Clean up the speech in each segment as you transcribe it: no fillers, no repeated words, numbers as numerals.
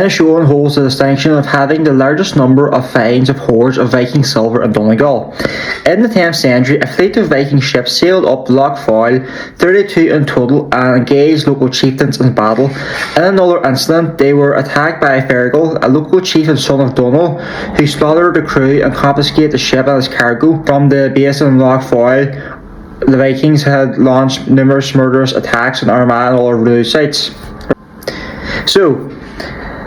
Inishowen holds the distinction of having the largest number of finds of hoards of Viking silver in Donegal. In the 10th century, a fleet of Viking ships sailed up the Loch Foyle, 32 in total, and engaged local chieftains in battle. In another incident, they were attacked by Fergal, a local chief and son of Donal, who slaughtered the crew and confiscated the ship and its cargo. From the base in Loch Foyle, the Vikings had launched numerous murderous attacks on Armagh and other remote sites. So,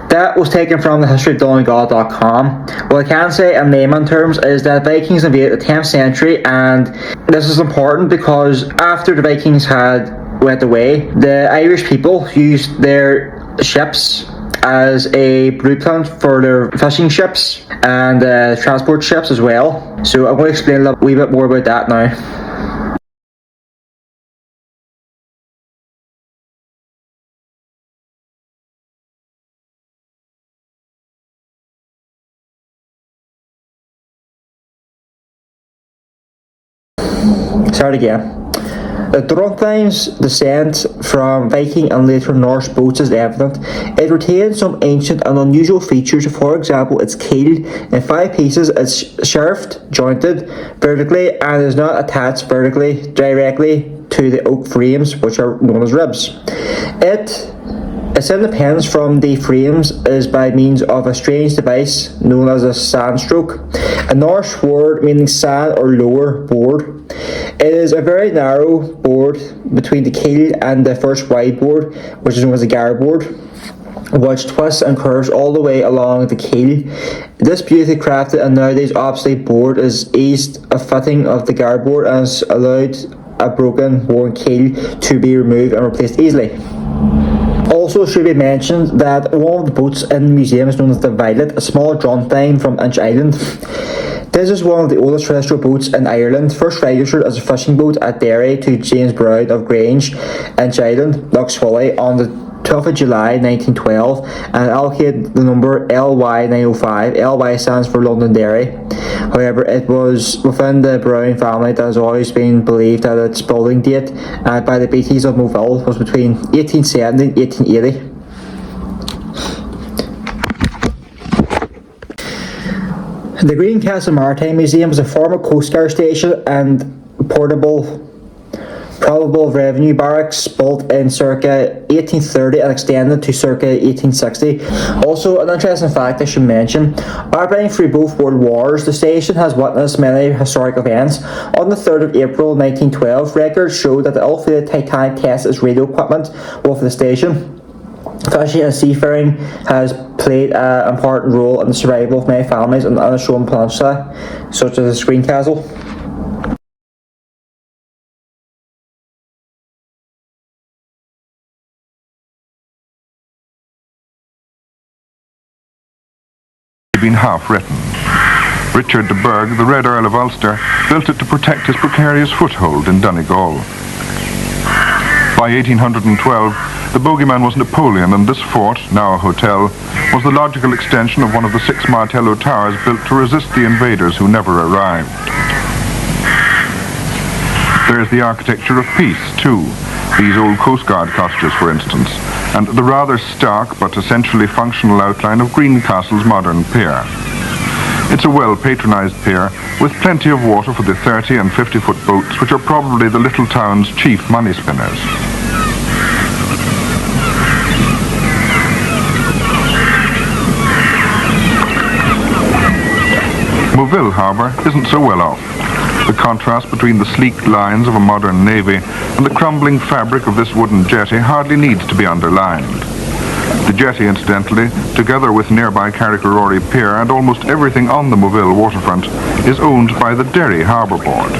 that was taken from the historyofdonegal.com. What I can say in layman terms is that Vikings invaded the 10th century, and this is important because after the Vikings had went away, the Irish people used their ships as a blueprint for their fishing ships and transport ships as well. So I'm going to explain a wee bit more about that now. Start again. The Drontheim's descent from Viking and later Norse boats is evident. It retains some ancient and unusual features. For example, its keel in 5 pieces is shaft jointed vertically and is not attached vertically directly to the oak frames, which are known as ribs. Its independence from the frames is by means of a strange device known as a sandstroke, a Norse word meaning sand or lower board. It is a very narrow board between the keel and the first wide board, which is known as the garboard, which twists and curves all the way along the keel. This beautifully crafted and nowadays obsolete board is eased a fitting of the garboard and has allowed a broken, worn keel to be removed and replaced easily. Also should be mentioned that one of the boats in the museum is known as the Violet, a small Drontheim from Inch Island. This is one of the oldest terrestrial boats in Ireland, first registered as a fishing boat at Derry to James Brown of Grange, Inch Island, Lough Swilly, on the 12th of July 1912, and allocated the number LY905. LY stands for London Derry. However, it was within the Brown family that has always been believed that its building date by the Beatties of Moville was between 1870 and 1880. The Greencastle Maritime Museum is a former Coast Guard station and probable revenue barracks built in circa 1830 and extended to circa 1860. Also, an interesting fact I should mention, operating through both World Wars, the station has witnessed many historic events. On the 3rd of April 1912, records show that the ill-fated Titanic tested its radio equipment with the station. Fishing and seafaring has played an important role in the survival of many families on the Inishowen Peninsula, such as Greencastle. Been half written. Richard de Burgh, the Red Earl of Ulster, built it to protect his precarious foothold in Donegal. By 1812, the bogeyman was Napoleon, and this fort, now a hotel, was the logical extension of one of the 6 Martello towers built to resist the invaders who never arrived. There is the architecture of peace, too, these old Coast Guard cottages, for instance, and the rather stark but essentially functional outline of Greencastle's modern pier. It's a well-patronised pier with plenty of water for the 30 and 50-foot boats, which are probably the little town's chief money spinners. Moville Harbour isn't so well off. The contrast between the sleek lines of a modern navy and the crumbling fabric of this wooden jetty hardly needs to be underlined. The jetty, incidentally, together with nearby Carrick-Rory Pier and almost everything on the Moville waterfront, is owned by the Derry Harbour Board.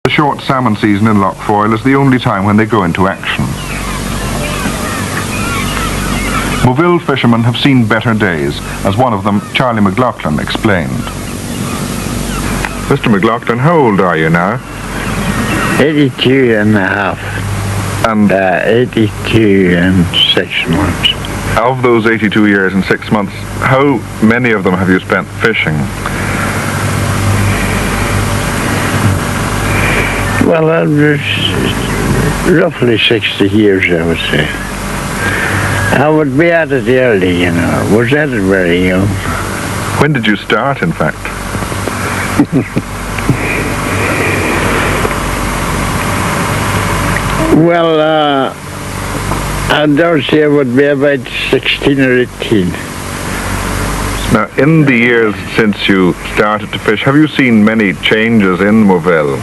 The short salmon season in Loch Foyle is the only time when they go into action. Moville fishermen have seen better days, as one of them, Charlie McLaughlin, explained. Mr. McLaughlin, how old are you now? 82 and a half. And 82 and 6 months. Of those 82 years and 6 months, how many of them have you spent fishing? Well, roughly 60 years, I would say. I would be at it early, you know. I was at it very young. When did you start, in fact? Well, I dare say I would be about 16 or 18. Now, in the years since you started to fish, have you seen many changes in Moville?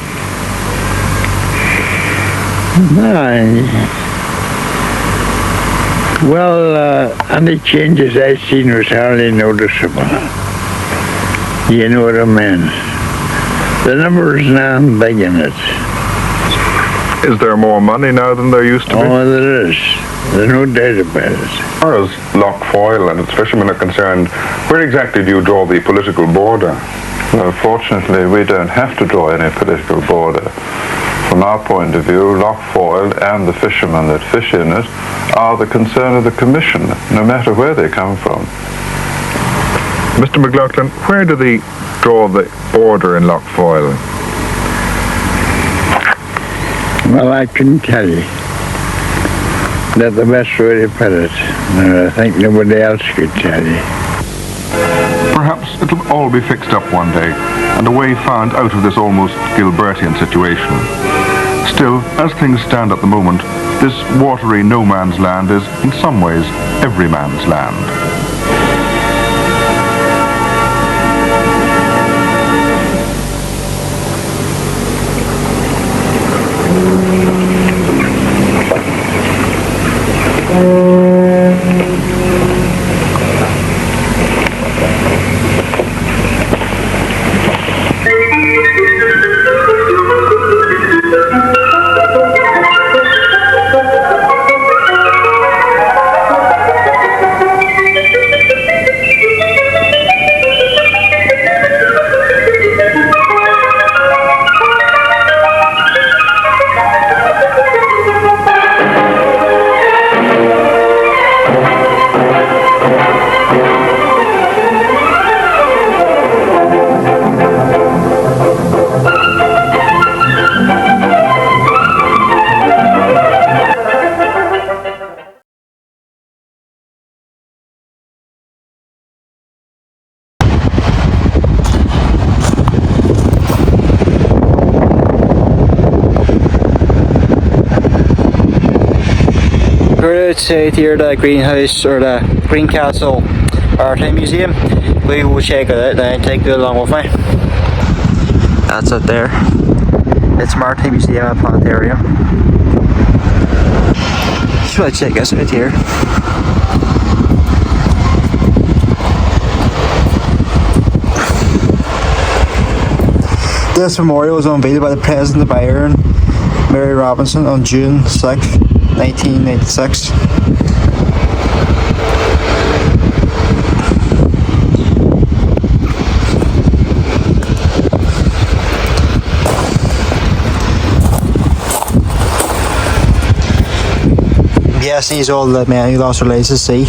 Any changes I seen was hardly noticeable. You know what I mean? The numbers now big in it. Is there more money now than there used to be? Oh, there is. There's no doubt about it. As far as Lough Foyle and its fishermen are concerned, where exactly do you draw the political border? Well, fortunately, we don't have to draw any political border. From our point of view, Lough Foyle and the fishermen that fish in it are the concern of the Commission, no matter where they come from. Mr. McLaughlin, where do they draw the border in Lough Foyle? Well, I couldn't tell you. That's the best way to put it. I think nobody else could tell you. Perhaps it'll all be fixed up one day, and a way found out of this almost Gilbertian situation. Still, as things stand at the moment, this watery no man's land is, in some ways, every man's land. We're outside here, the greenhouse or the Greencastle Maritime Museum. We will check it out and take you along with me. That's it there. It's Maritime Museum and Planetarium. Just want to check this out here. This memorial was unveiled by the President of Ireland, Mary Robinson, on June 6th, 1996. Yes, these are all the men who lost their lives at sea.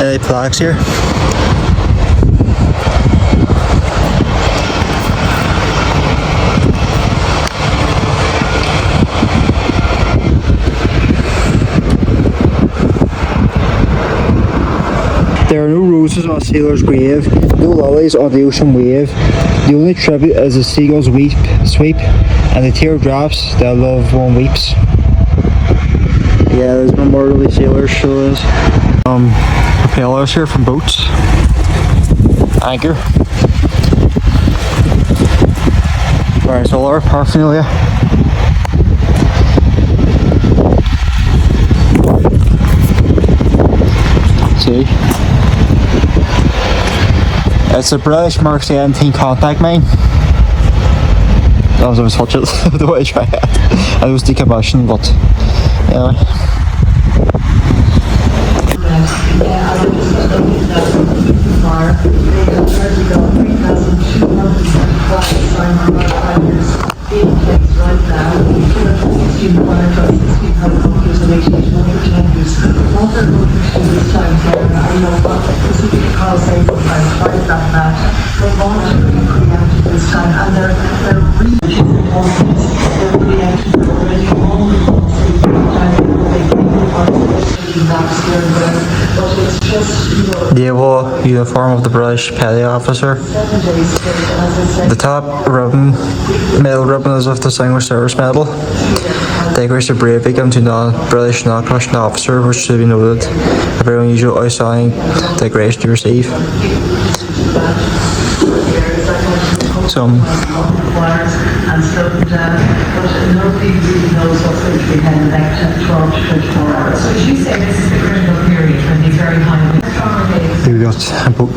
Any plaques here? There are no roses on a sailor's grave, no lilies on the ocean wave. The only tribute is the seagulls sweep, and the teardrops that loved one weeps. Yeah, there's memorial to sailors, sure is. Propellers here from boats. Anchor. Very solar, paraphernalia. See? It's a British Mark 17 contact mine. I was always touch it the way I try it. I was decommissioned, but anyway. Naval uniform of the British petty officer. The top ribbon, medal ribbon is of the Distinguished Service Medal. Decorates a brave victim to non-British non-commissioned officer, which should be noted. A very unusual outstanding decoration to receive. Some and slowed down, but nobody really knows what's going to be held next 12 to 24 hours. So as you say, this is the critical period when he's very high. Here we got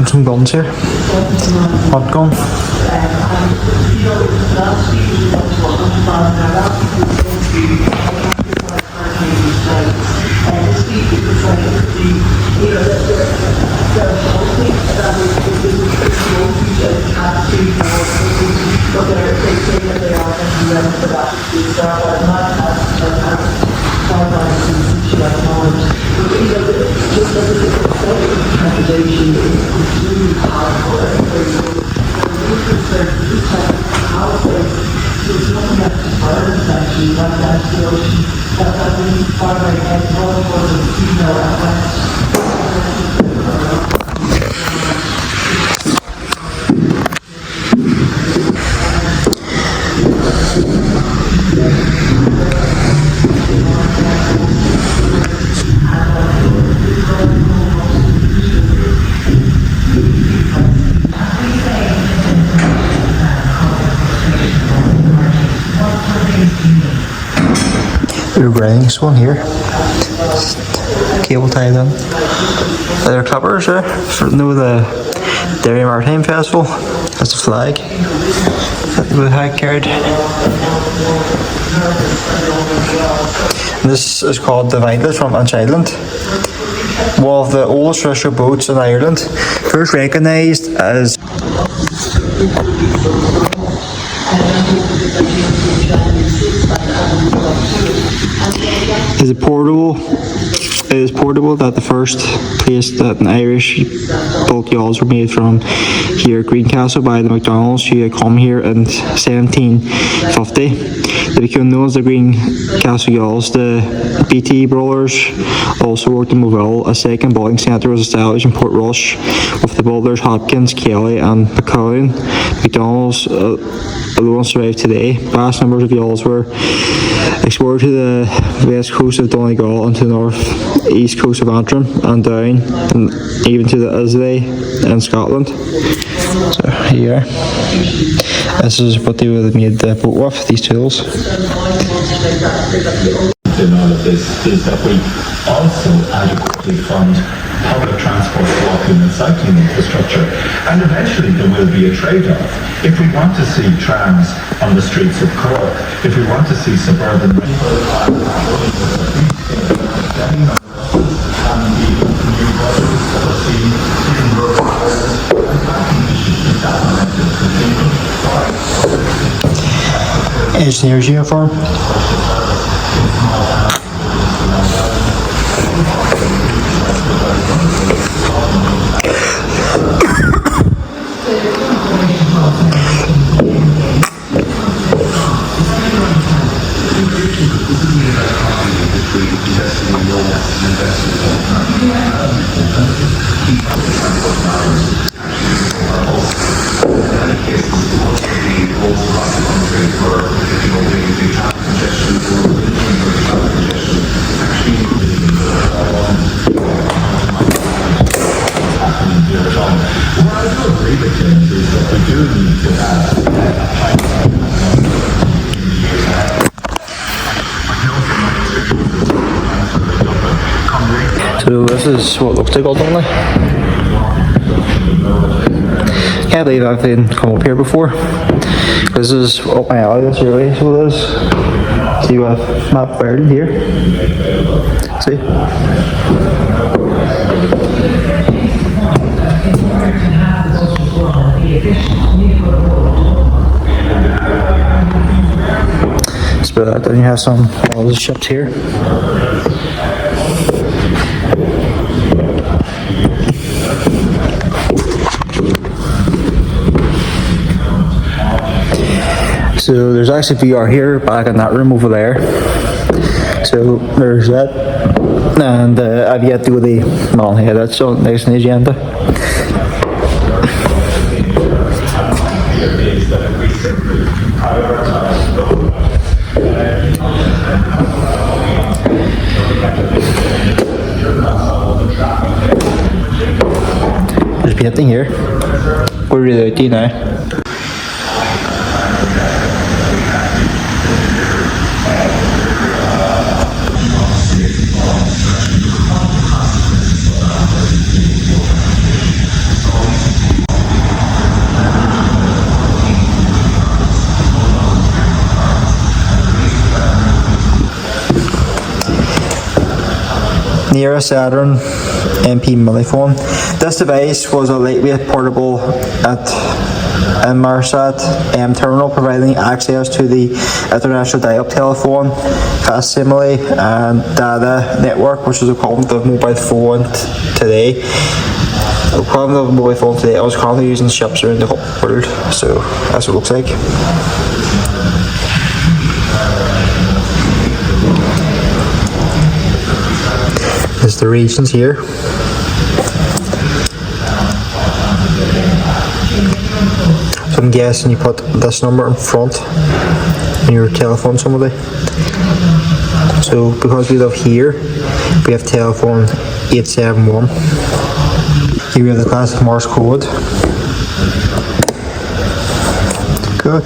some guns here. Hot gun. Regretting this one here. Cable tied in. There are clippers there for the Maritime Festival. That's a flag. With a high carried. This is called the Violet from Inch Island. One of the oldest treasure boats in Ireland. First recognised as is portable that the first place that an Irish bulk yawls were made from here at Greencastle by the McDonalds who had come here in 1750. They became known as the Greencastle yawls. The BT brothers also worked in Moville. A second boating centre was established in Portrush with the builders Hopkins, Kelly and McCowan. McDonald's alone survive today. Vast numbers of yawls were explored to the west coast of Donegal and to the north-east coast of Antrim and down, and even to the Islay in Scotland. So here, this is what they would have made the boat with, these tools. In all of this is that we also adequately fund public transport, walking and cycling infrastructure, and eventually there will be a trade-off. If we want to see trams on the streets of Cork, if we want to see suburban Engineer's uniform. So this is what it looks like ultimately. Can't believe I've been come up here before. This is up my alley, this really is what it is. See what map bird here. See? But then you have some all the ships here. So there's actually VR here, back in that room over there. So there's that. And I've yet to do the man head, that's so next on the agenda. There's painting here. We're really out now. Near a Saturn MP Milliphone. This device was a lightweight portable at Inmarsat terminal, providing access to the international dial-up telephone, facsimile and data network, which is equivalent of mobile phone today. Equivalent of mobile phone today. I was currently using ships around the whole world, so that's what it looks like. There's the regions here. So I'm guessing you put this number in front in your telephone somebody. So because we live here, we have telephone 871. Here we have the classic Morse code. Cool.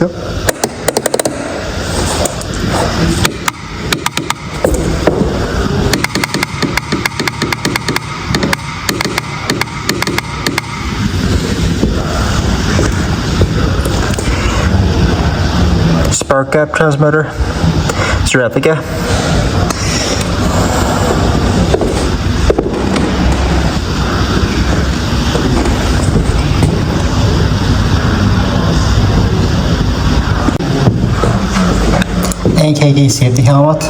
Spark gap transmitter. It's a replica. NKK safety helmet.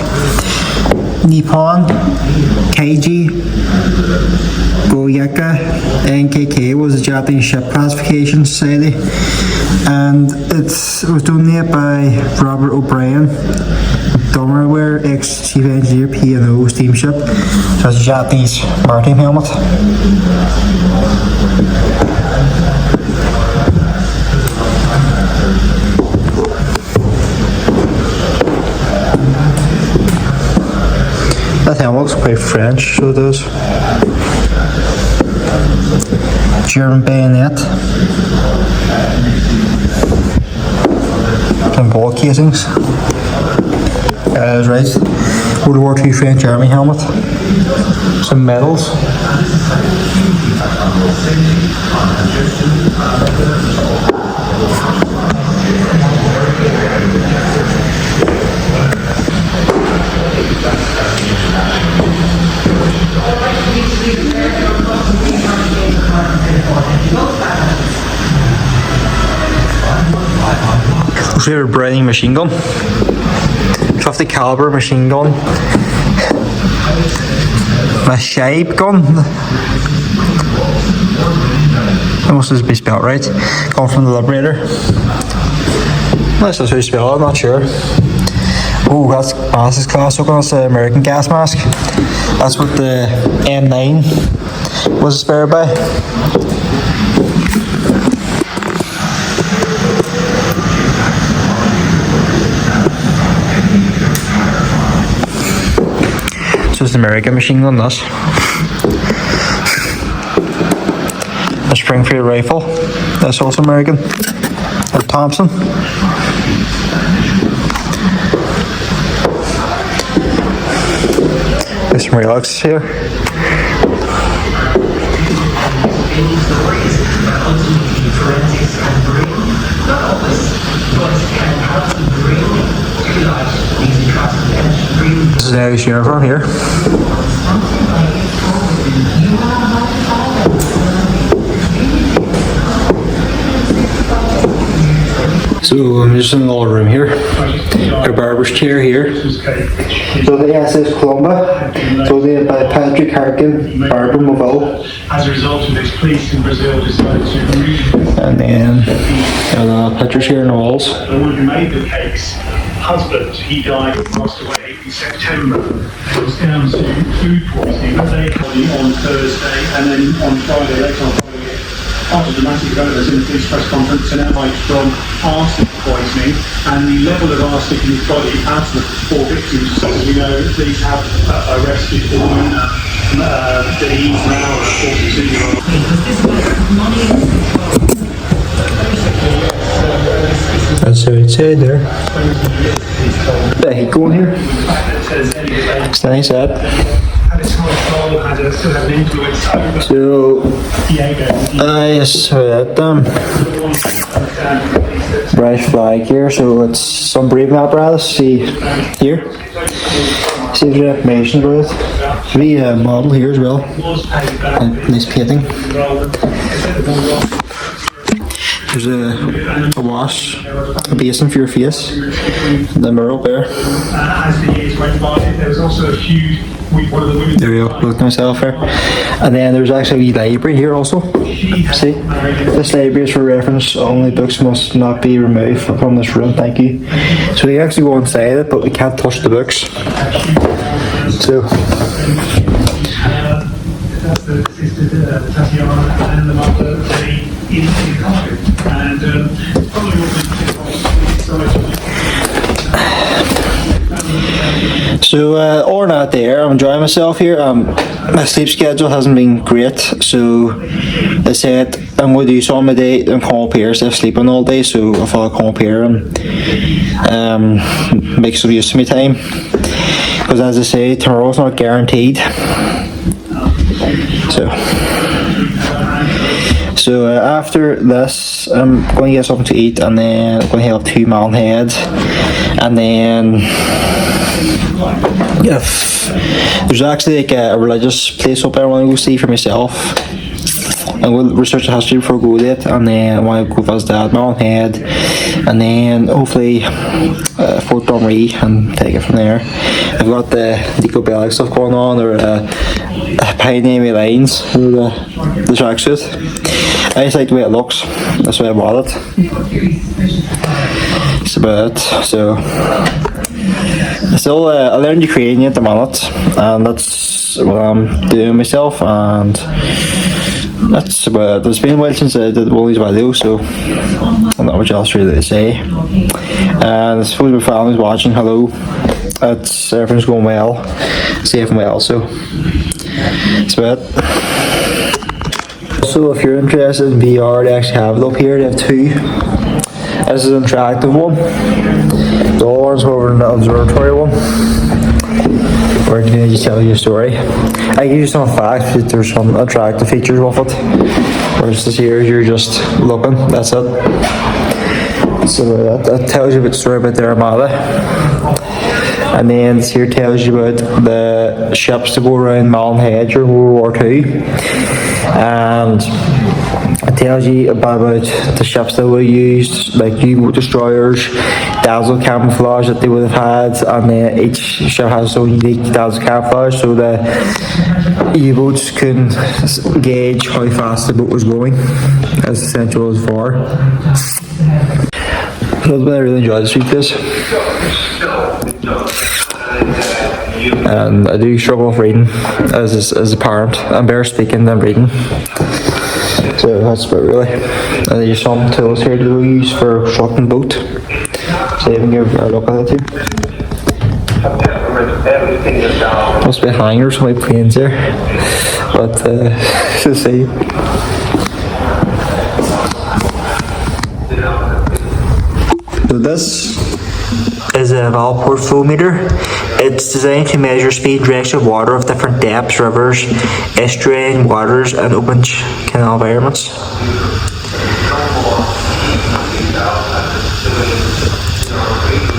Nippon Keiji Goyaka NKK was a Japanese ship classification society, and it was donated by Robert O'Brien, Domerware, ex-chief engineer, P&O steamship. So it's a Japanese Maritime helmet. That helmet looks quite French, so it does. German bayonet. Some ball casings. That's right. World War II French Army helmet. Some medals. Favorite Browning machine gun. 50 caliber machine gun. My shape gun. That must be spelled right. Come from the Liberator. That's how you spell it, I'm not sure. Oh, that's mask class. Look, that's the American gas mask. That's what the M9 was inspired by. So it's the American machine gun, this. A Springfield rifle, that's also American. Or Thompson. There's some relaxes here. This is an Irish uniform here. So I'm just in another room here. A barber's chair here. So the SS Columba. So the by Patrick Harkin, Barber Mobile. As a result of this, police in Brazil decided to And then pictures here on the walls. the one who made the cakes, husband, he died and passed away in September. It was down to food poisoning, but they called him on Thursday, and then on Friday, later on Friday, after dramatic photos in the police press conference, an outbreak from arsenic poisoning, and the level of arsenic in his body out of the 4 victims. So as we know, police have arrested the woman, Denise, now a 42-year-old. That's what it said there. The heat going here. It's nice that. So I saw that bright flag here, so it's some breathing apparatus. See here. See the information about it. Should be a model here as well. Nice painting. There's a wash, a basin for your face, and the mirror up there. As the years went by, there was also a huge. One of the women. There we go, look at myself there. And then there's actually a library here also. See? This library is for reference, only books must not be removed from this room, thank you. So we actually go inside it, but we can't touch the books. So. That's the sister Tatiana and the mother in the country. And probably wasn't So, or not there, I'm enjoying myself here. My sleep schedule hasn't been great, so I said I'm going to do some of the day and come up here instead of sleeping all day, so I thought I'd come up here and make some use of my time. Because as I say, tomorrow's not guaranteed. So after this, I'm going to get something to eat, and then I'm going to have 2 melon heads, and then there's actually like a religious place up there I want to go see for myself. I'm going to research the history before I go to it, and then I want to go visit that Melon Head, and then hopefully Fort Dunree and take it from there. I've got the Deco Bellic stuff going on, or Pioneer Lines, the tracksuit. I just like the way it looks, that's why I bought it. That's about it. So still I learned Ukrainian at the moment, and that's what I'm doing myself, and that's about it. It's been a while since I did one of these videos, so I'm not much else really to say. And I suppose my family's watching, hello. Everything's going well, safe and well, so that's about it. So if you're interested in VR, they actually have it up here. They have 2. This is an interactive one. The other one's over in the observatory one, where I can just tell you a story. I give you some facts, but there's some attractive features with it. Whereas this here, you're just looking, that's it. So that tells you about the story about the Armada. And then this here tells you about the ships to go around Malin Head during World War II. And it tells you about the ships that were used, like U-boat destroyers, dazzle camouflage that they would have had, and then each ship has its own unique dazzle camouflage, so the U-boats couldn't gauge how fast the boat was going, as essential as for. So I really enjoyed this week, this. And I do struggle with reading as a parent. I'm better speaking than reading. So that's about really. And there's some tools here to use for constructing boat. So you can give a look at it too. Must be hangers on my planes here. But to see. So this is a Valport flow meter. It's designed to measure speed and direction of water of different depths, rivers, estuarine waters, and open canal environments.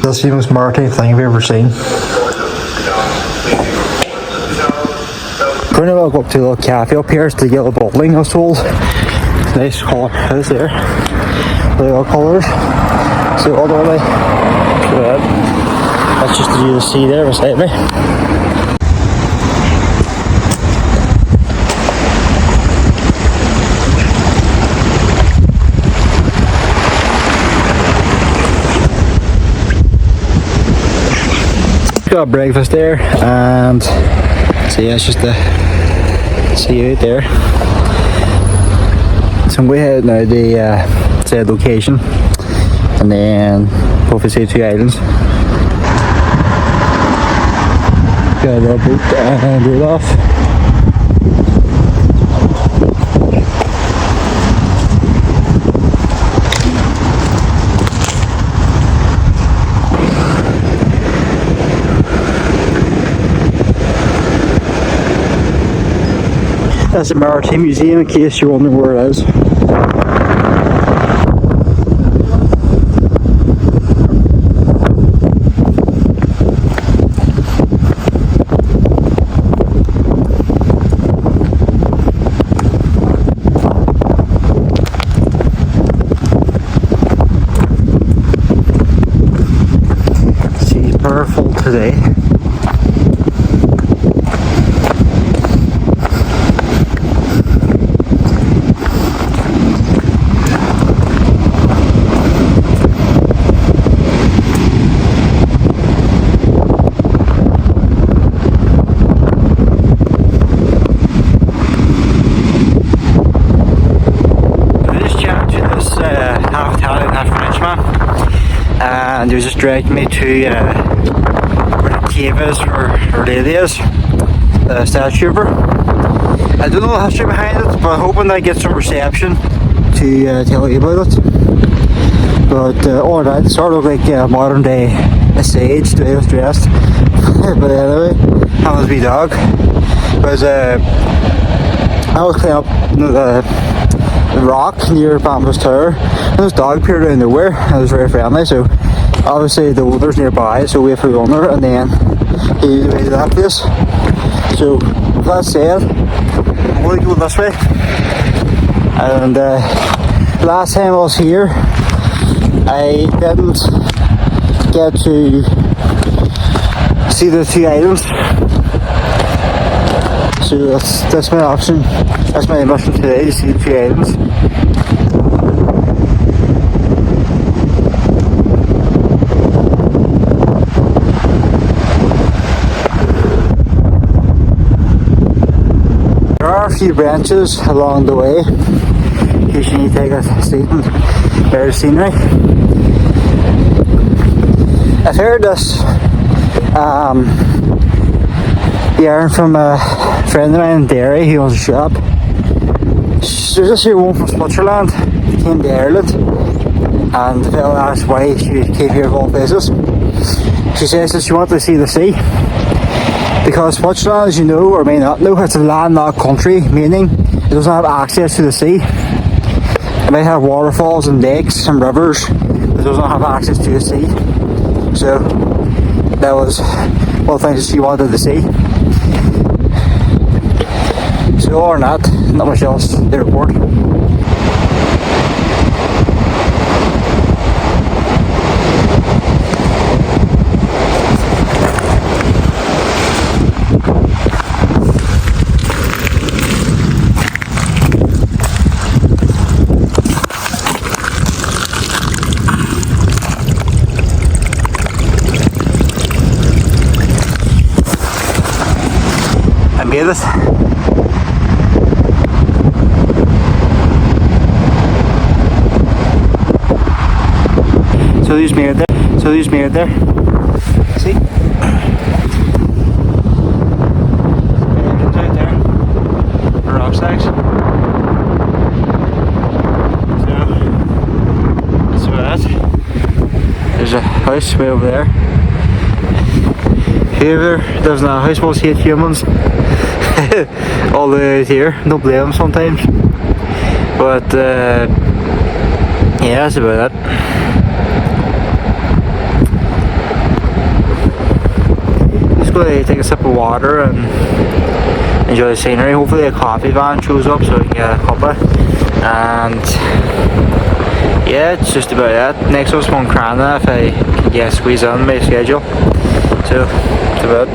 That's the most maritime thing I've ever seen. We're going to go up to a little cafe up here. It's the Yellow Building, I was told. Nice colour, it's there. The colours. So all the way. That's just the view of the sea there beside me. Got breakfast there, and so yeah, it's just the sea out there. So we head now the said location, and then hopefully see 2 islands. Got our boat and roll off. That's the Maritime Museum, in case you're wondering where it is. Sea's powerful today. And he was just dragging me to where the cave is, or lady is, the statue of her. I don't know the history behind it, but I'm hoping I get some reception to tell you about it. But all right, it sort of like a modern day sage, the way it was dressed. But anyway, that was my dog. Because I was cleaning up the rock near Bamboo's Tower, and this dog appeared out of nowhere. It was very friendly, so obviously the owner's nearby, so we have to go on there, and then he went to that place. So with that said, I'm going to go this way. And last time I was here, I didn't get to see the 2 islands. So that's my option. That's my mission today, to see the 2 islands. There are a few branches along the way, in case you need to take a seat and bear the scenery. I've heard this yarn from a friend of mine in Derry who owns a shop. There's this here one from Switzerland. She came to Ireland, and the fellow asked why she came here of all places. She says that she wanted to see the sea, because Switzerland, as you know or may not know, it's a landlocked country, meaning it doesn't have access to the sea. It may have waterfalls and lakes and rivers, but it does not have access to the sea. So that was one of the things that she wanted to see. So other than that, not much else to report. I made it. So there's me out there. So there's me out there. See? Entrance out there. The rock stacks. So that. There's a house way over there. Whoever lives in that house must hate humans. All the way out here. Don't blame them sometimes. But yeah, that's about it. Just gonna take a sip of water and enjoy the scenery. Hopefully a coffee van shows up so we can get a cuppa. And yeah, it's just about that. Next one's Moncrana if I can get squeeze on my schedule. So, that's about it.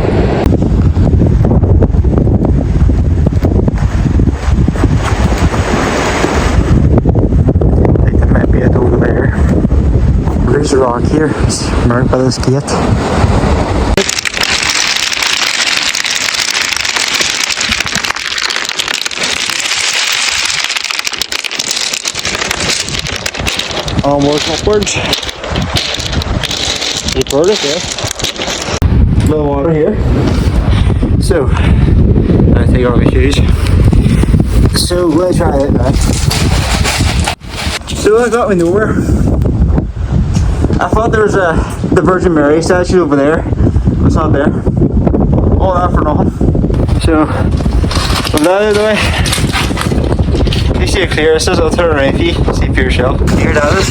There's a rock here, it's marked by this gate. Onwards, upwards. You heard it there. A little water here. So, I take off my shoes. So, let's try it now. So, I got me nowhere. I thought there was the Virgin Mary statue over there. It's not there. All that for nothing. So, with that out of the way, you see it clear. It says I'll turn around for you. See for yourself. Here that is.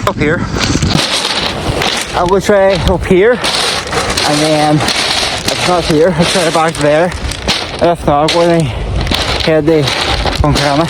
Up here. I will try up here. And then, if it's not here, I'll try back there. And if not, we're going to head the Moncrana.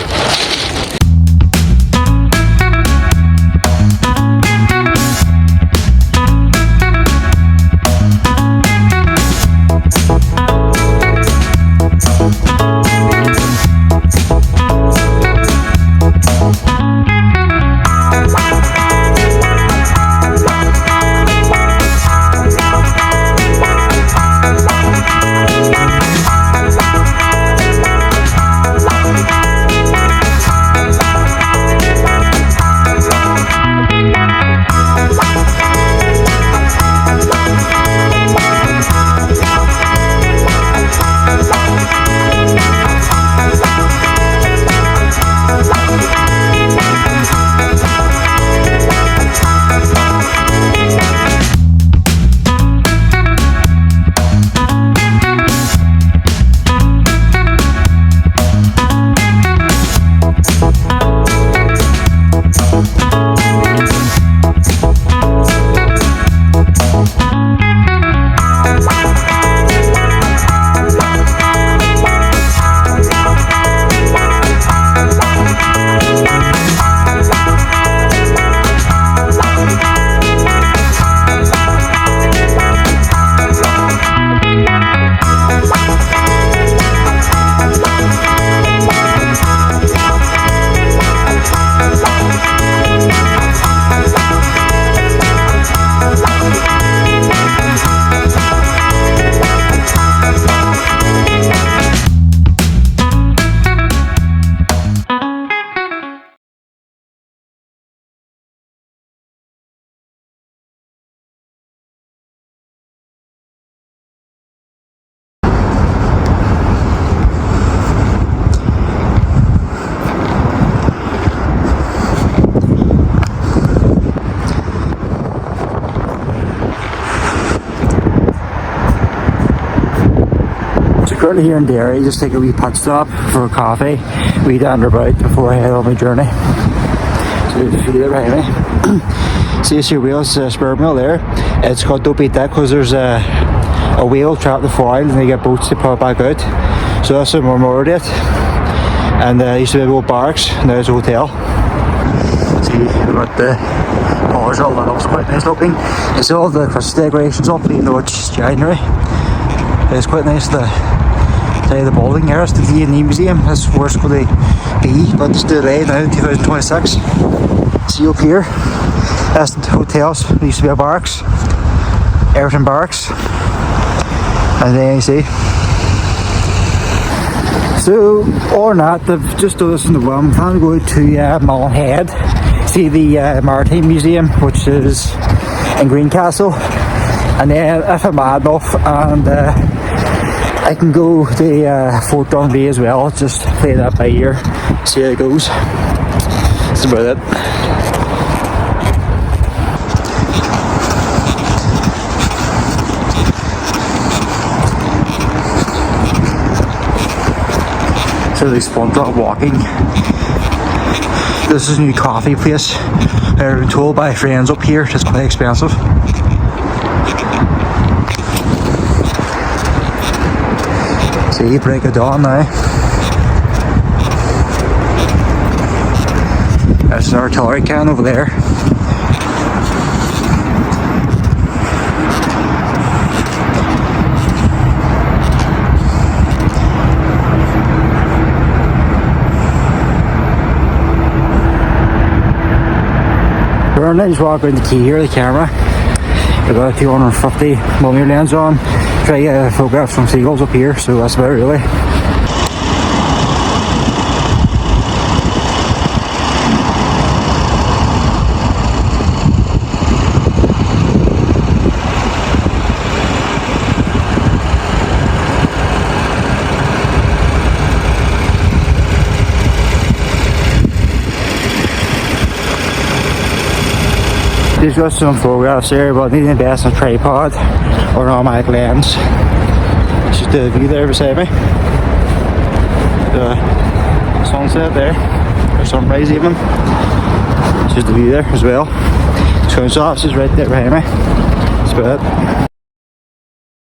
Currently here in Derry, just take a wee pit stop for a coffee, wee roundabout before I head on my journey. So you see that behind me. See your wheels, spur mill there. It's called Don't Beat That because there's a wheel trapped in the foil and they get boats to pull it back out. So that's a memorial date. And used to be a old barracks, now it's a hotel. See what the colours all that looks quite nice looking. It's all the Christmas decorations up even though it's January. It's quite nice the bowling here, it's the D&E Museum, that's where it's going to be, but it's delayed now in 2026. See up here, that's the hotels, there used to be a barracks, Everton Barracks, and then you see. So, or not, they've just done this in the room. I'm trying to go to Mullenhead, see the Maritime Museum, which is in Greencastle, and then if I'm mad enough and I can go to Fort Dundee as well, just play that by ear, see how it goes. That's about it. So they spawned out walking. This is a new coffee place. I've been told by friends up here it's quite expensive. See, See, break of dawn now. There's an artillery can over there. We're now just walking around the key here, the camera. We've got a 250mm lens on. Try to get a photograph from seagulls up here, so that's about it really. Just got some photographs there, but I need to invest in a tripod or an automatic lens. It's just the view there beside me. The sunset there, or sunrise even. It's just the view there as well. Sound office is right there behind me. That's about it.